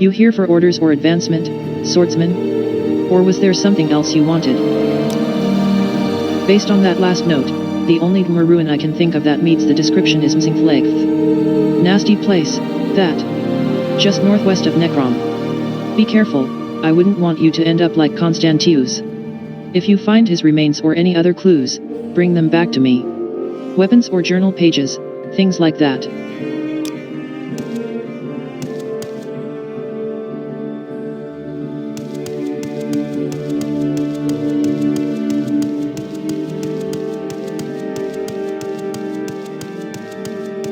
You here for orders or advancement, swordsman? Or was there something else you wanted? Based on that last note, the only Dwemer ruin I can think of that meets the description is Msingflegth. Nasty place, that. Just northwest of Necrom. Be careful, I wouldn't want you to end up like Constantius. If you find his remains or any other clues, bring them back to me. Weapons or journal pages, things like that.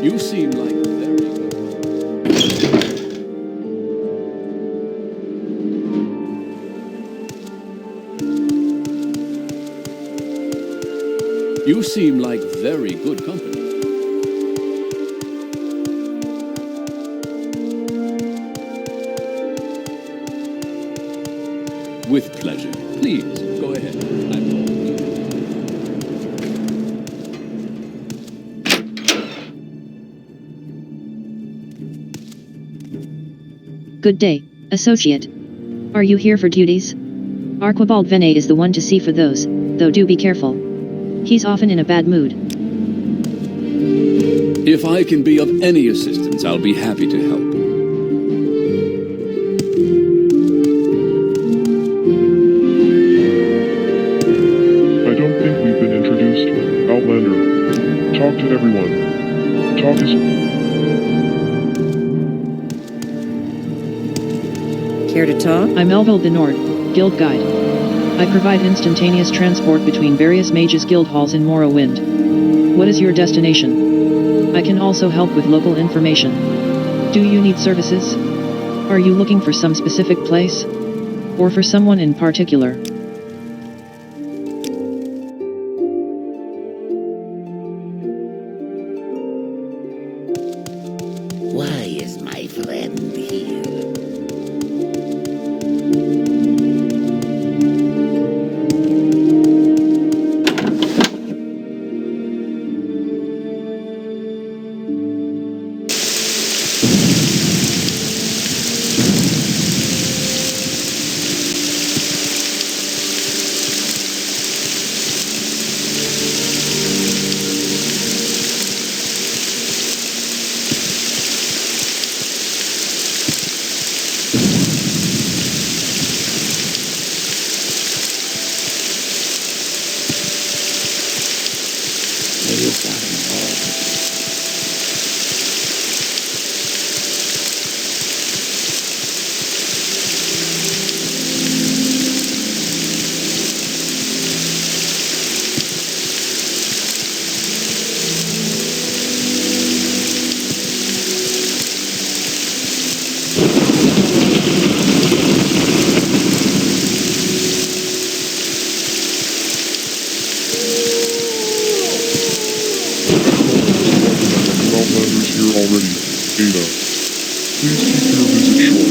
You seem like very good. You seem like very good company. With pleasure. Please, go ahead. I'm all ears. Good day, associate. Are you here for duties? Archibald Vene is the one to see for those, though do be careful. He's often in a bad mood. If I can be of any assistance, I'll be happy to help. I don't think we've been introduced. Outlander. Talk to everyone. Talk is... Care to talk? I'm Elvil the Nord, Guild Guide. I provide instantaneous transport between various mages' guild halls in Morrowind. What is your destination? I can also help with local information. Do you need services? Are you looking for some specific place? Or for someone in particular? Why is my friend here? Outlanders here already. Ada. Please keep your visit short.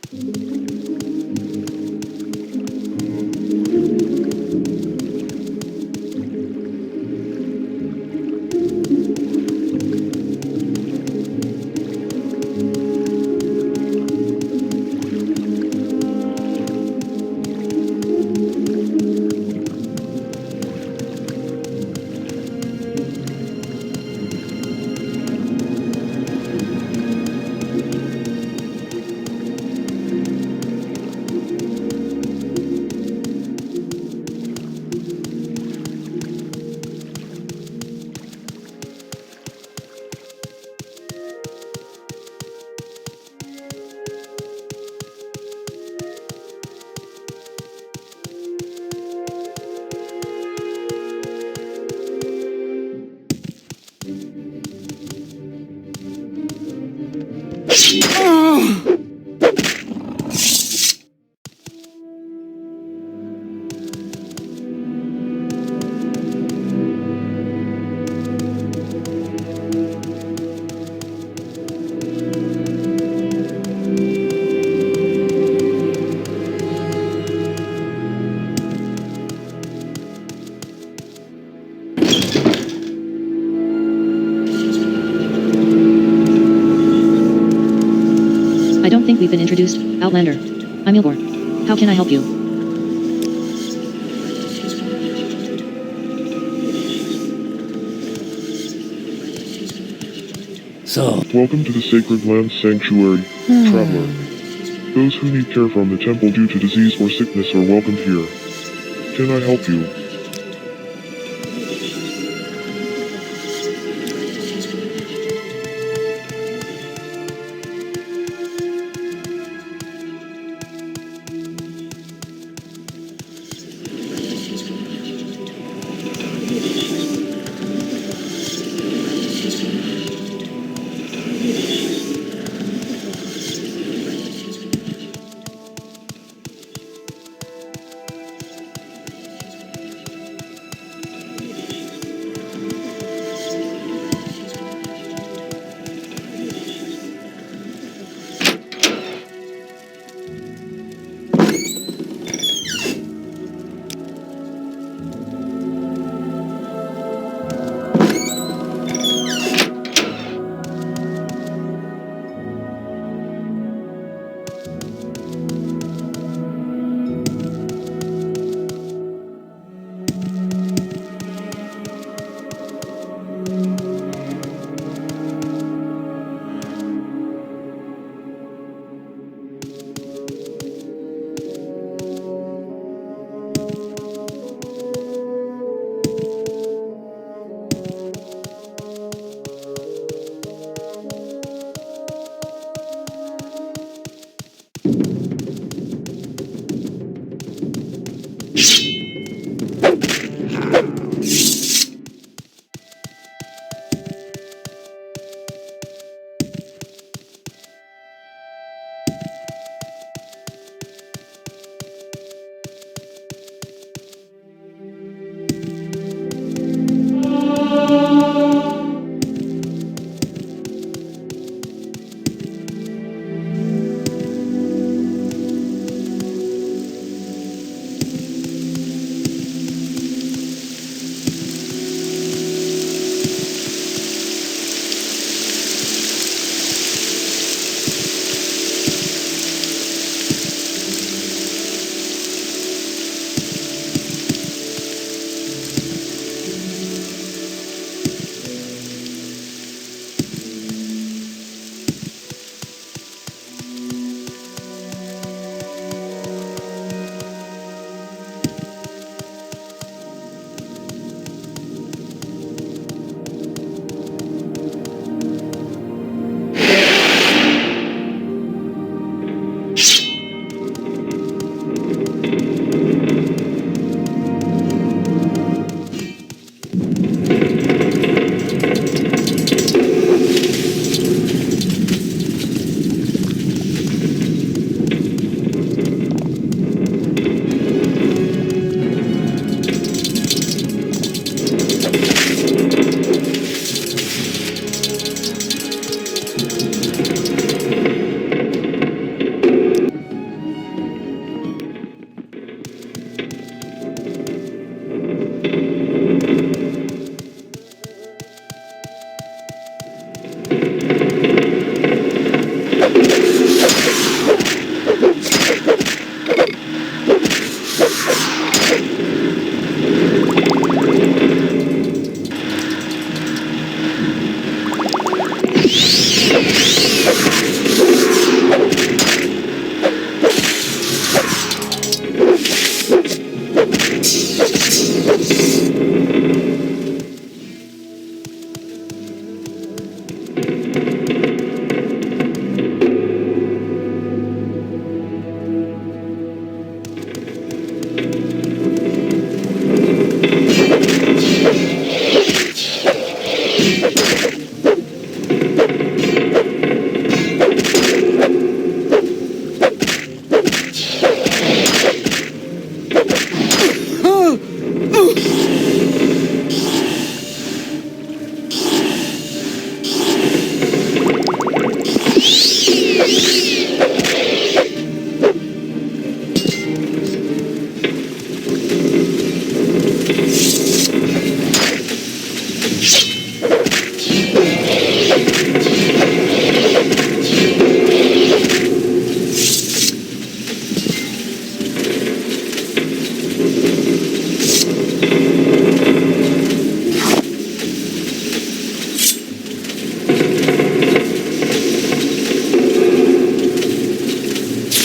I don't think we've been introduced, Outlander. I'm Ilgor. How can I help you? So, Welcome to the Sacred Land Sanctuary, traveler. Those who need care from the temple due to disease or sickness are welcomed here. Can I help you?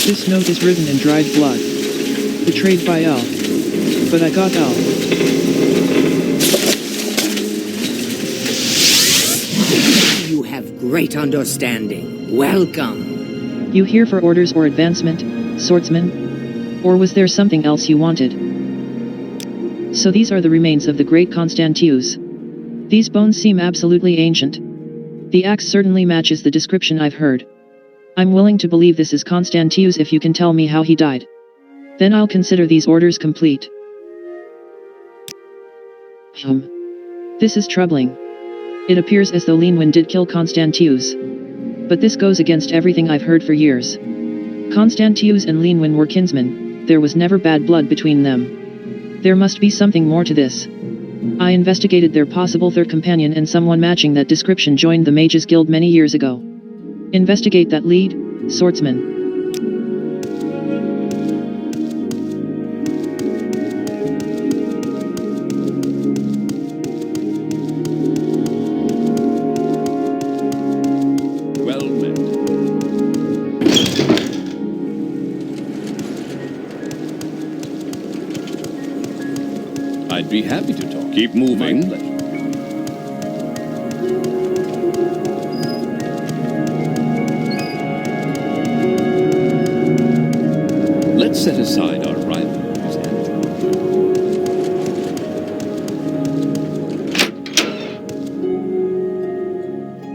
This note is written in dried blood. Betrayed by L. But I got L. You have great understanding. Welcome. You here for orders or advancement, swordsman? Or was there something else you wanted? So these are the remains of the great Constantius. These bones seem absolutely ancient. The axe certainly matches the description I've heard. I'm willing to believe this is Constantius if you can tell me how he died. Then I'll consider these orders complete. This is troubling. It appears as though Mainland did kill Constantius. But this goes against everything I've heard for years. Constantius and Mainland were kinsmen, there was never bad blood between them. There must be something more to this. I investigated their possible third companion and someone matching that description joined the Mages Guild many years ago. Investigate that lead, swordsman. Well met. I'd be happy to talk. Keep moving. My pleasure. Let's set aside our rivalries.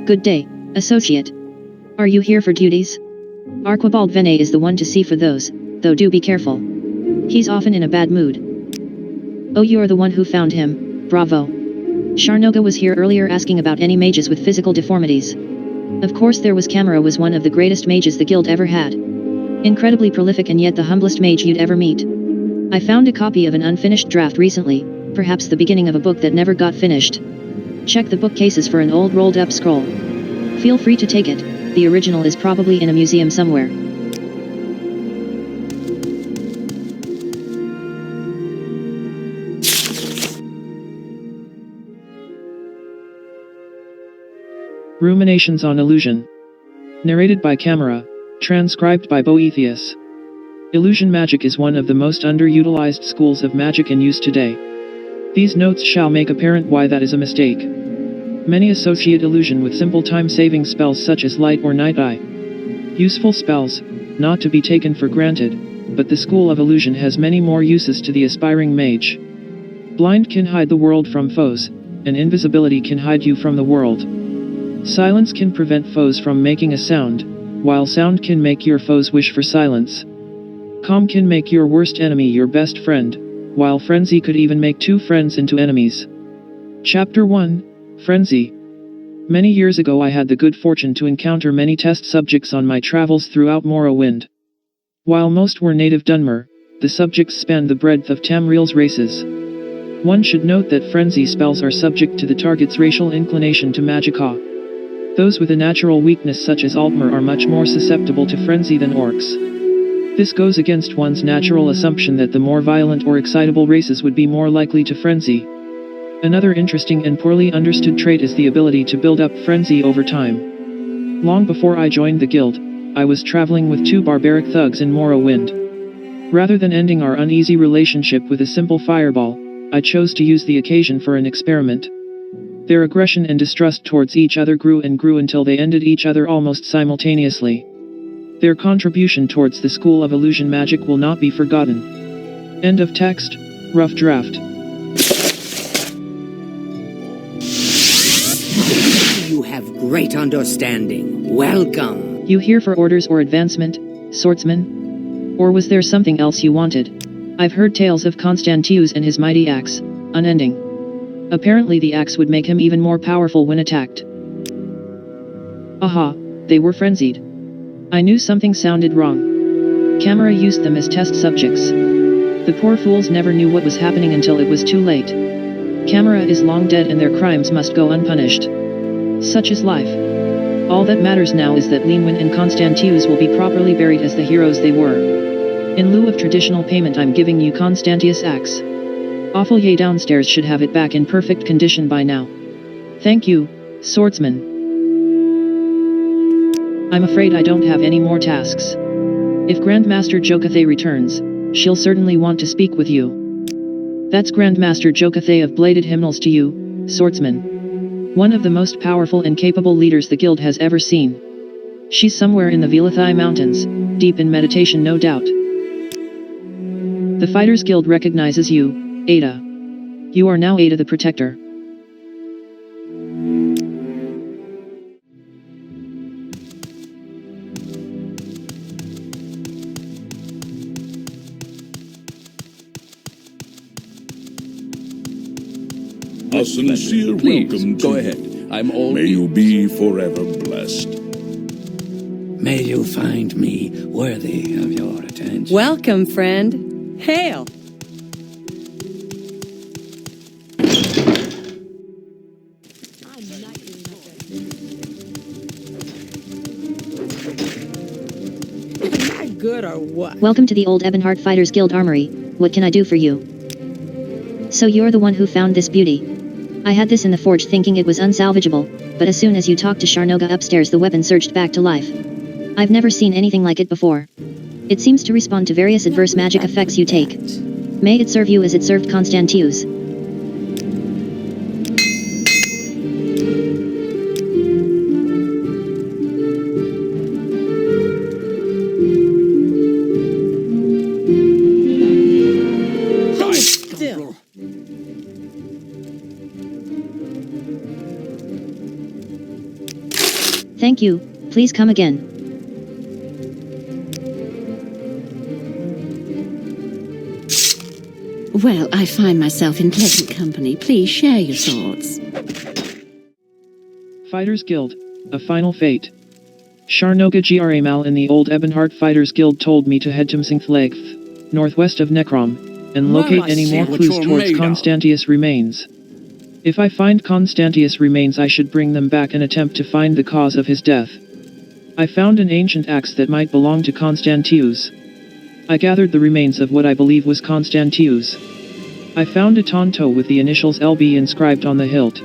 Good day, associate. Are you here for duties? Archibald Vene is the one to see for those, though do be careful. He's often in a bad mood. Oh, you're the one who found him. Bravo. Sharnoga was here earlier asking about any mages with physical deformities. Of course there was Camera was one of the greatest mages the guild ever had. Incredibly prolific and yet the humblest mage you'd ever meet. I found a copy of an unfinished draft recently, perhaps the beginning of a book that never got finished. Check the bookcases for an old rolled up scroll. Feel free to take it, the original is probably in a museum somewhere. Ruminations on Illusion. Narrated by Camera, transcribed by Boethius. Illusion magic is one of the most underutilized schools of magic in use today. These notes shall make apparent why that is a mistake. Many associate illusion with simple time-saving spells such as Light or Night Eye. Useful spells, not to be taken for granted, but the school of illusion has many more uses to the aspiring mage. Blind can hide the world from foes, and invisibility can hide you from the world. Silence can prevent foes from making a sound, while sound can make your foes wish for silence. Calm can make your worst enemy your best friend, while frenzy could even make two friends into enemies. Chapter 1, Frenzy. Many years ago I had the good fortune to encounter many test subjects on my travels throughout Morrowind. While most were native Dwemer, the subjects spanned the breadth of Tamriel's races. One should note that frenzy spells are subject to the target's racial inclination to magicka. Those with a natural weakness such as Altmer are much more susceptible to frenzy than orcs. This goes against one's natural assumption that the more violent or excitable races would be more likely to frenzy. Another interesting and poorly understood trait is the ability to build up frenzy over time. Long before I joined the guild, I was traveling with two barbaric thugs in Morrowind. Rather than ending our uneasy relationship with a simple fireball, I chose to use the occasion for an experiment. Their aggression and distrust towards each other grew and grew until they ended each other almost simultaneously. Their contribution towards the school of illusion magic will not be forgotten. End of text. Rough draft. You have great understanding. Welcome. You here for orders or advancement, swordsman? Or was there something else you wanted? I've heard tales of Constantius and his mighty axe, unending. Apparently the axe would make him even more powerful when attacked. Aha, they were frenzied. I knew something sounded wrong. Camera used them as test subjects. The poor fools never knew what was happening until it was too late. Camera is long dead and their crimes must go unpunished. Such is life. All that matters now is that Mainland and Constantius will be properly buried as the heroes they were. In lieu of traditional payment I'm giving you Constantius' axe. Awfulye downstairs should have it back in perfect condition by now. Thank you, swordsman. I'm afraid I don't have any more tasks. If Grandmaster Jokathay returns, she'll certainly want to speak with you. That's Grandmaster Jokathay of Bladed Hymnals to you, swordsman. One of the most powerful and capable leaders the guild has ever seen. She's somewhere in the Velathai Mountains, deep in meditation no doubt. The Fighters Guild recognizes you, Ada. You are now Ada the Protector. A sincere Please, welcome go to ahead. you. I'm all May you be forever blessed. May you find me worthy of your attention. Welcome, friend. Hail. Am I good or what? Welcome to the Old Ebonheart Fighters Guild Armory. What can I do for you? So you're the one who found this beauty. I had this in the forge thinking it was unsalvageable, but as soon as you talked to Sharnoga upstairs the weapon surged back to life. I've never seen anything like it before. It seems to respond to various adverse magic effects you take. May it serve you as it served Constantius. Still. Thank you, please come again. Well, I find myself in pleasant company. Please share your thoughts. Fighters Guild, a final fate. Sharnoga Gramal in the Old Ebonheart Fighters Guild told me to head to Msingthlegth, northwest of Necrom, and locate any more clues towards Constantius remains. If I find Constantius remains, I should bring them back and attempt to find the cause of his death. I found an ancient axe that might belong to Constantius. I gathered the remains of what I believe was Constantius. I found a tonto with the initials LB inscribed on the hilt.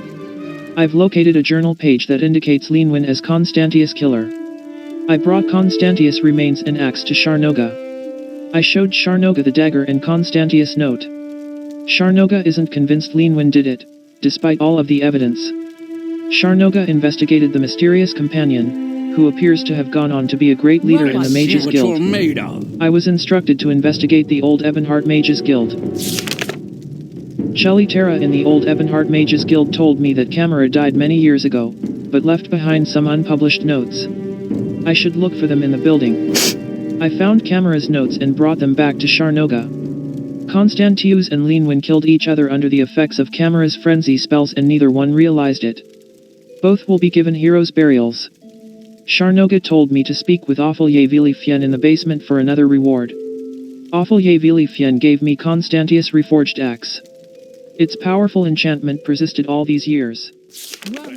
I've located a journal page that indicates Linwin as Constantius' killer. I brought Constantius remains and axe to Sharnoga. I showed Sharnoga the dagger and Constantius' note. Sharnoga isn't convinced Linwin did it, despite all of the evidence. Sharnoga investigated the mysterious companion, who appears to have gone on to be a great leader in the Mages Guild. I was instructed to investigate the Old Ebonheart Mages Guild. Shelly Terra in the Old Ebonheart Mages Guild told me that Camera died many years ago, but left behind some unpublished notes. I should look for them in the building. I found Camera's notes and brought them back to Sharnoga. Constantius and Linwin killed each other under the effects of Camera's frenzy spells and neither one realized it. Both will be given heroes' burials. Sharnoga told me to speak with Awful Yevili in the basement for another reward. Awful Yevili gave me Constantius' reforged axe. Its powerful enchantment persisted all these years. Well,